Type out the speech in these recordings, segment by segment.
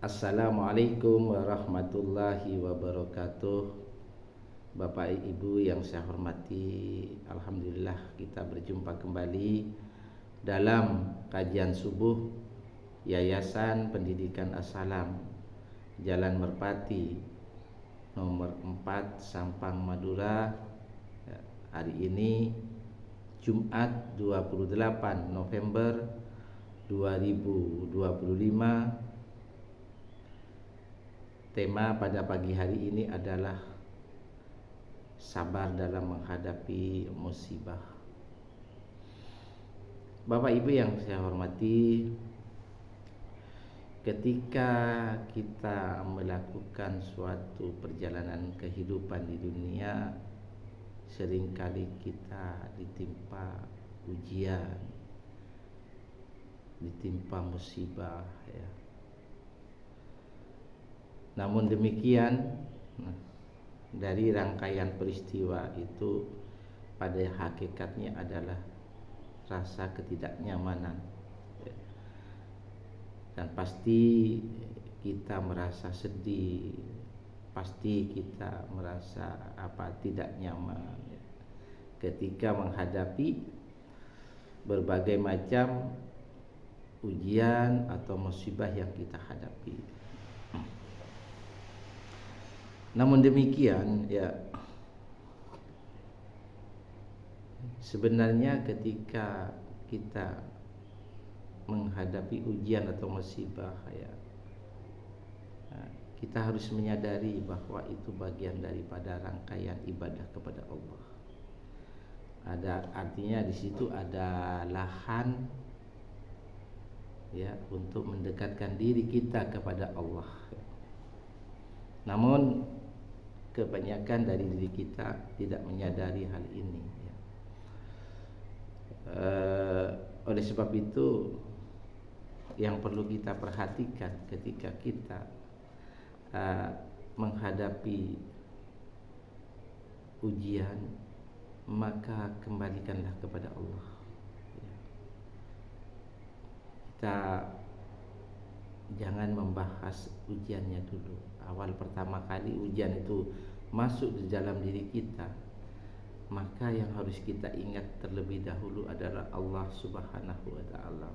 Assalamualaikum warahmatullahi wabarakatuh. Bapak Ibu yang saya hormati, alhamdulillah kita berjumpa kembali dalam kajian subuh Yayasan Pendidikan As-Salam, Jalan Merpati nomor 4 Sampang Madura. Hari ini Jumat 28 November 2025. Tema pada pagi hari ini adalah sabar dalam menghadapi musibah. Bapak Ibu yang saya hormati, ketika kita melakukan suatu perjalanan kehidupan di dunia, seringkali kita ditimpa ujian, ditimpa musibah, ya. Namun demikian, dari rangkaian peristiwa itu pada hakikatnya adalah rasa ketidaknyamanan, dan pasti kita merasa sedih, pasti kita merasa tidak nyaman ketika menghadapi berbagai macam ujian atau musibah yang kita hadapi. Namun demikian, sebenarnya ketika kita menghadapi ujian atau musibah, kita harus menyadari bahwa itu bagian daripada rangkaian ibadah kepada Allah. Artinya di situ ada lahan, untuk mendekatkan diri kita kepada Allah. Namun kebanyakan dari diri kita tidak menyadari hal ini, oleh sebab itu yang perlu kita perhatikan ketika kita menghadapi ujian, maka kembalikanlah kepada Allah. Kita jangan membahas ujiannya dulu. Awal pertama kali ujian itu masuk di dalam diri kita, maka yang harus kita ingat terlebih dahulu adalah Allah Subhanahu wa ta'ala.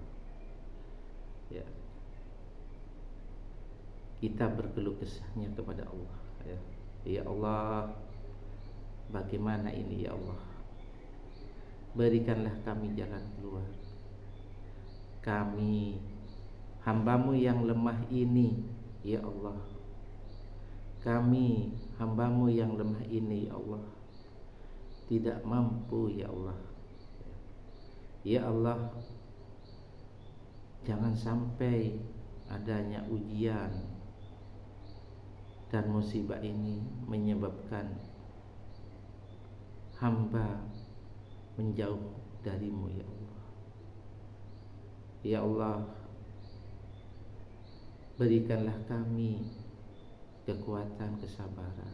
Kita berkeluh kesahnya kepada Allah. Ya Allah, bagaimana ini ya Allah? Berikanlah kami jalan keluar. Kami hamba-Mu yang lemah ini, ya Allah. Kami hamba-Mu yang lemah ini, ya Allah, tidak mampu, ya Allah. Ya Allah, jangan sampai adanya ujian dan musibah ini menyebabkan hamba menjauh dari-Mu, ya Allah. Ya Allah, berikanlah kami kekuatan kesabaran.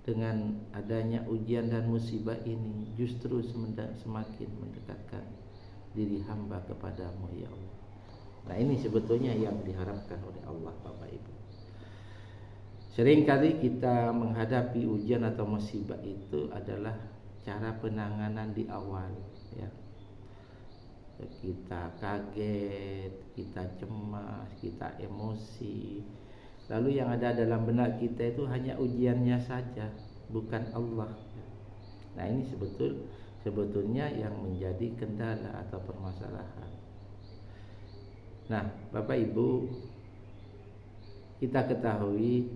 Dengan adanya ujian dan musibah ini justru semakin mendekatkan diri hamba kepadamu, ya Allah. Nah, ini sebetulnya yang diharapkan oleh Allah, Bapak Ibu. Seringkali kita menghadapi ujian atau musibah itu adalah cara penanganan di awal, Kita kaget, kita cemas, kita emosi. Lalu yang ada dalam benak kita itu hanya ujiannya saja, bukan Allah. Nah, ini sebetulnya yang menjadi kendala atau permasalahan. Nah, Bapak Ibu, kita ketahui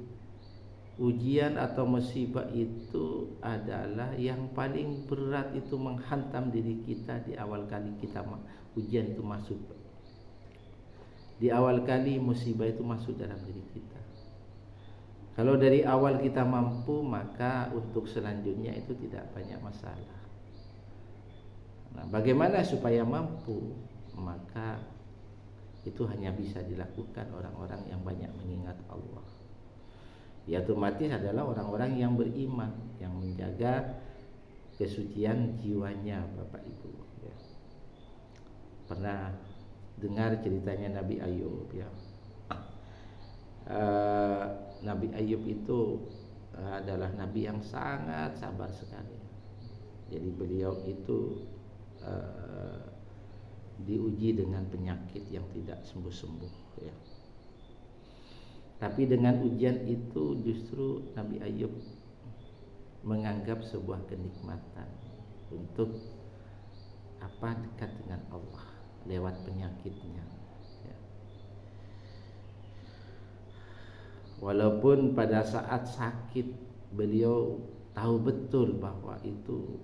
ujian atau musibah itu adalah yang paling berat, itu menghantam diri kita di awal kali kita ujian itu masuk. Di awal kali musibah itu masuk dalam diri kita. Kalau dari awal kita mampu, maka untuk selanjutnya itu tidak banyak masalah. Nah, bagaimana supaya mampu? Maka itu hanya bisa dilakukan orang-orang yang banyak mengingat Allah. Ya, otomatis adalah orang-orang yang beriman, yang menjaga kesucian jiwanya, Bapak Ibu. Pernah dengar ceritanya Nabi Ayub, uh, Nabi Ayub itu adalah nabi yang sangat sabar sekali. Jadi beliau itu diuji dengan penyakit yang tidak sembuh-sembuh ya. Tapi dengan ujian itu justru Nabi Ayub menganggap sebuah kenikmatan untuk dekat dengan Allah lewat penyakitnya ya. Walaupun pada saat sakit beliau tahu betul bahwa itu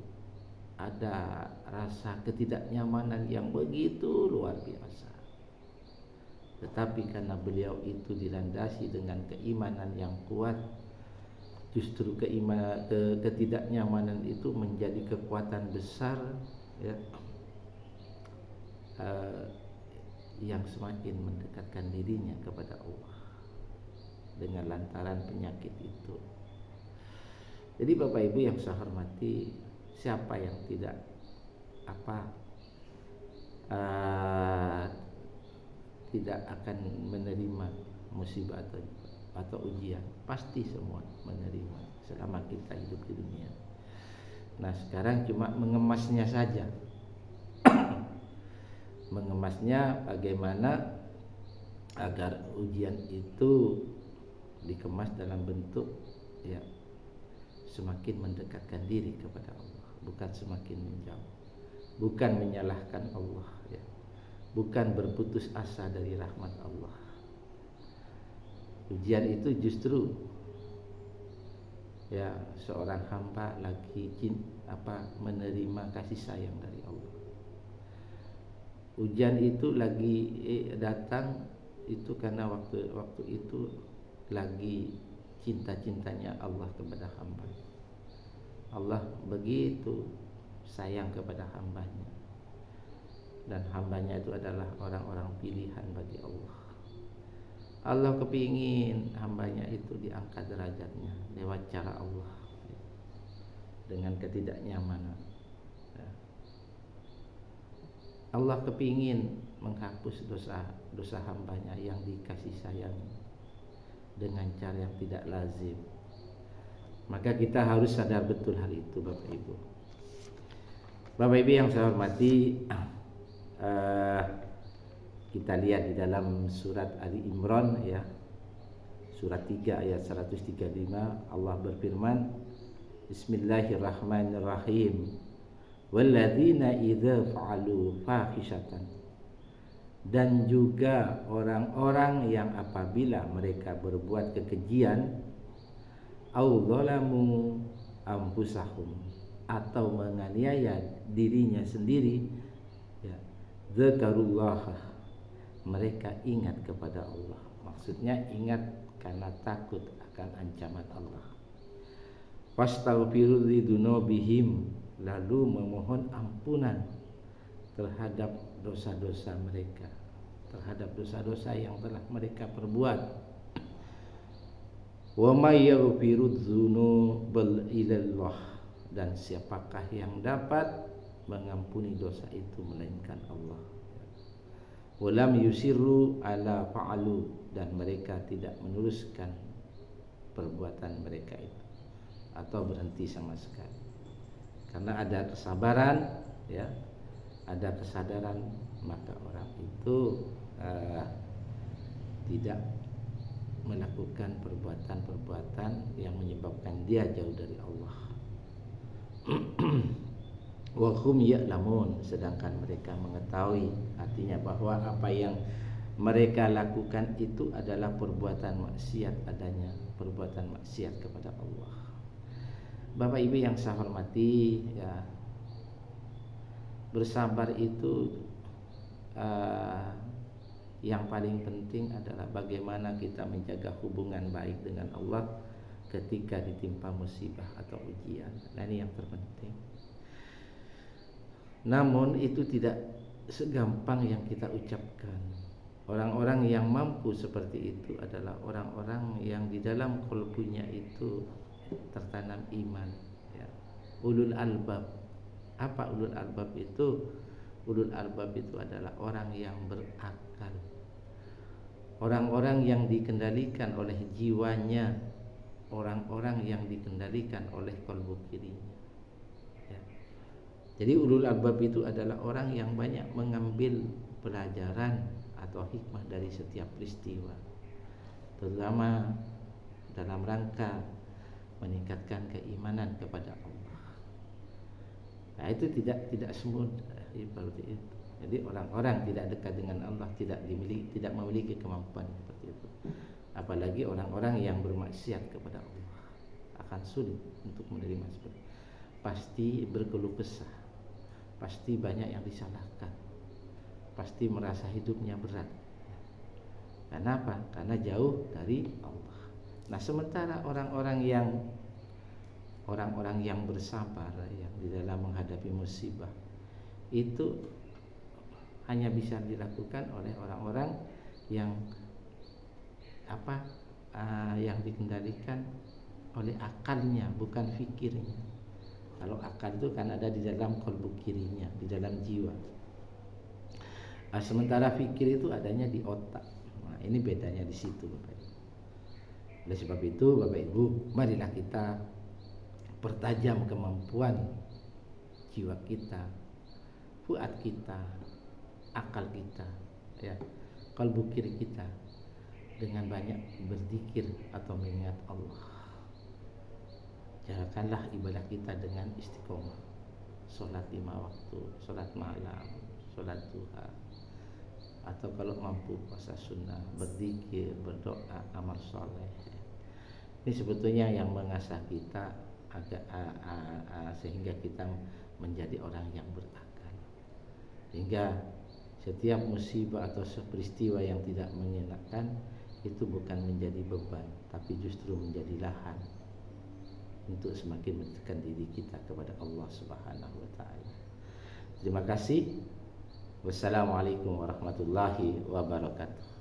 ada rasa ketidaknyamanan yang begitu luar biasa, tetapi karena beliau itu dilandasi dengan keimanan yang kuat, justru ketidaknyamanan itu menjadi kekuatan besar ya, yang semakin mendekatkan dirinya kepada Allah dengan lantaran penyakit itu. Jadi Bapak Ibu yang saya hormati, siapa yang tidak tidak akan menerima musibah atau ujian? Pasti semua menerima selama kita hidup di dunia. Nah, sekarang cuma mengemasnya saja. Mengemasnya bagaimana agar ujian itu dikemas dalam bentuk ya semakin mendekatkan diri kepada Allah, bukan semakin menjauh, bukan menyalahkan Allah ya, bukan berputus asa dari rahmat Allah. Ujian itu justru ya seorang hamba lagi menerima kasih sayang dari Allah. Ujian itu lagi datang itu karena waktu itu lagi cinta-cintanya Allah kepada hamba. Allah begitu sayang kepada hambanya, dan hambanya itu adalah orang-orang pilihan bagi Allah. Allah kepingin hambanya itu diangkat derajatnya lewat cara Allah dengan ketidaknyamanan. Allah kepingin menghapus dosa hambanya yang dikasih sayang dengan cara yang tidak lazim. Maka kita harus sadar betul hal itu, Bapak Ibu. Bapak Ibu yang saya hormati, kita lihat di dalam surat Ali Imran ya, surat 3 ayat 135, Allah berfirman, Bismillahirrahmanirrahim. Walladzina idza fa'alu fahishatan, dan juga orang-orang yang apabila mereka berbuat kekejian, au zalamu anfusahum, atau menganiaya dirinya sendiri ya, zakarullah, mereka ingat kepada Allah. Maksudnya ingat karena takut akan ancaman Allah. Fastaghfiru lidzunubihim, lalu memohon ampunan terhadap dosa-dosa mereka, terhadap dosa-dosa yang telah mereka perbuat. Wa may yaghfiru dzunuba illallah, dan siapakah yang dapat mengampuni dosa itu melainkan Allah. Wa lam yusirru ala fa'alu, dan mereka tidak meneruskan perbuatan mereka itu atau berhenti sama sekali. Karena ada kesabaran ya, ada kesadaran, maka orang itu tidak melakukan perbuatan-perbuatan yang menyebabkan dia jauh dari Allah. Wa hum ya'lamun, sedangkan mereka mengetahui, artinya bahwa apa yang mereka lakukan itu adalah perbuatan maksiat, adanya perbuatan maksiat kepada Allah. Bapak Ibu yang saya hormati ya, bersabar itu yang paling penting adalah bagaimana kita menjaga hubungan baik dengan Allah ketika ditimpa musibah atau ujian. Nah, ini yang terpenting. Namun itu tidak segampang yang kita ucapkan. Orang-orang yang mampu seperti itu adalah orang-orang yang di dalam qalbunya itu tertanam iman ya. Ulul albab. Apa ulul albab itu? Ulul albab itu adalah orang yang berakal, orang-orang yang dikendalikan oleh jiwanya, orang-orang yang dikendalikan oleh kalbu kirinya. Ya. Jadi ulul albab itu adalah orang yang banyak mengambil pelajaran atau hikmah dari setiap peristiwa, terutama dalam rangka meningkatkan keimanan kepada Allah. Nah, itu tidak semua seperti itu. Jadi orang-orang tidak dekat dengan Allah tidak memiliki kemampuan seperti itu. Apalagi orang-orang yang bermaksiat kepada Allah akan sulit untuk menerima seperti itu. Pasti berkeluh kesah, pasti banyak yang disalahkan, pasti merasa hidupnya berat. Kenapa? Karena jauh dari Allah. Nah, sementara orang-orang yang bersabar yang di dalam menghadapi musibah itu hanya bisa dilakukan oleh orang-orang yang yang dikendalikan oleh akalnya, bukan fikirnya. Kalau akal itu kan ada di dalam kalbu kirinya, di dalam jiwa. Sementara fikir itu adanya di otak. Nah, ini bedanya di situ, Bapak Ibu. Oleh sebab itu, Bapak Ibu, marilah kita pertajam kemampuan jiwa kita, fuad kita, akal kita, ya, kalbu kiri kita dengan banyak berzikir atau mengingat Allah. Jalankanlah ibadah kita dengan istiqomah, sholat 5 waktu, sholat malam, sholat duha, atau kalau mampu puasa sunnah, berzikir, berdoa, amal soleh. Ini sebetulnya yang mengasah kita sehingga kita menjadi orang yang berakal, sehingga setiap musibah atau peristiwa yang tidak menyenangkan itu bukan menjadi beban, tapi justru menjadi lahan untuk semakin mendekatkan diri kita kepada Allah Subhanahu wa taala. Terima kasih. Wassalamualaikum warahmatullahi wabarakatuh.